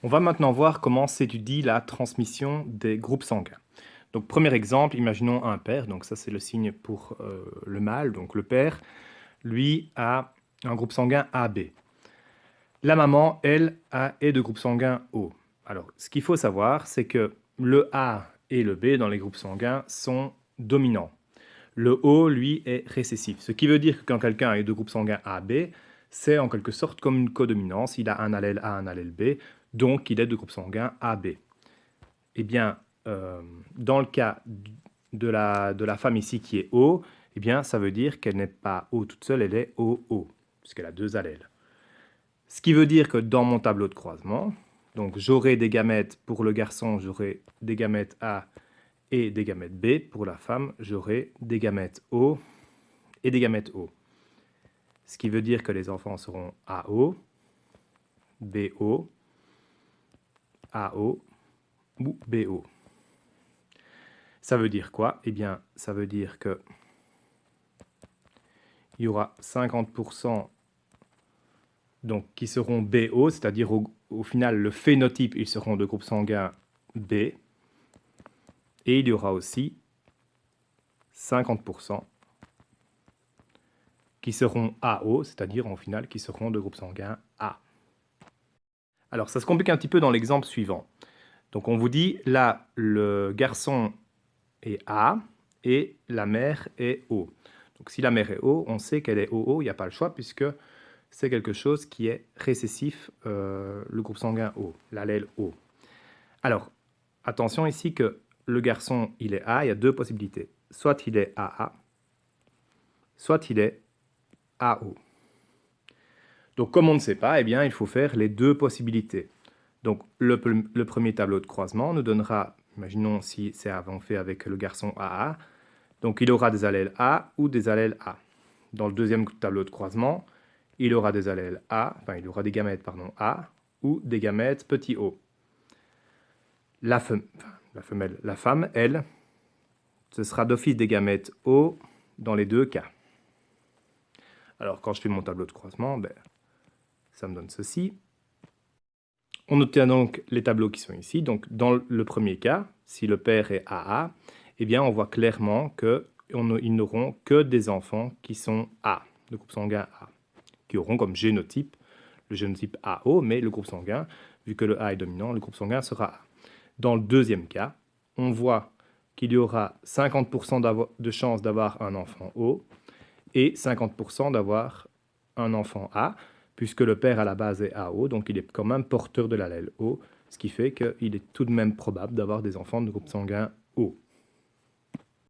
On va maintenant voir comment s'étudie la transmission des groupes sanguins. Donc, premier exemple, imaginons un père, donc ça c'est le signe pour le mâle, donc le père, lui a un groupe sanguin AB. La maman, elle, est de groupe sanguin O. Alors, ce qu'il faut savoir, c'est que le A et le B dans les groupes sanguins sont dominants. Le O, lui, est récessif. Ce qui veut dire que quand quelqu'un est de groupe sanguin AB, c'est en quelque sorte comme une codominance. Il a un allèle A, un allèle B, donc il est de groupe sanguin AB. Eh bien, dans le cas de la femme ici qui est O, eh bien, ça veut dire qu'elle n'est pas O toute seule, elle est OO, puisqu'elle a deux allèles. Ce qui veut dire que dans mon tableau de croisement, donc j'aurai des gamètes pour le garçon, j'aurai des gamètes A et des gamètes B. Pour la femme, j'aurai des gamètes O et des gamètes O. Ce qui veut dire que les enfants seront AO, BO, AO ou BO. Ça veut dire quoi? Eh bien, ça veut dire que il y aura 50% donc, qui seront BO, c'est-à-dire au final, le phénotype, ils seront de groupe sanguin B. Et il y aura aussi 50% qui seront AO, c'est-à-dire en final, qui seront de groupe sanguin A. Alors, ça se complique un petit peu dans l'exemple suivant. Donc, on vous dit, là, le garçon est A et la mère est O. Donc, si la mère est O, on sait qu'elle est OO, il n'y a pas le choix, puisque c'est quelque chose qui est récessif, le groupe sanguin O, l'allèle O. Alors, attention ici que le garçon, il est A, il y a deux possibilités. Soit il est AA, soit il est AO. Donc, comme on ne sait pas, eh bien, il faut faire les deux possibilités. Donc, le premier tableau de croisement nous donnera, imaginons si c'est avant fait avec le garçon AA, donc il aura des allèles A ou des allèles A. Dans le deuxième tableau de croisement, il aura des allèles A, enfin il aura des gamètes, pardon, A ou des gamètes petit o. La femme, elle, ce sera d'office des gamètes O dans les deux cas. Alors quand je fais mon tableau de croisement, ça me donne ceci. On obtient donc les tableaux qui sont ici. Donc dans le premier cas, si le père est AA, eh bien on voit clairement qu'ils n'auront que des enfants qui sont A, de groupe sanguin A, qui auront comme génotype le génotype AO, mais le groupe sanguin, vu que le A est dominant, le groupe sanguin sera A. Dans le deuxième cas, on voit qu'il y aura 50% de chances d'avoir un enfant O et 50% d'avoir un enfant A, puisque le père à la base est AO, donc il est quand même porteur de l'allèle O, ce qui fait qu'il est tout de même probable d'avoir des enfants de groupe sanguin O.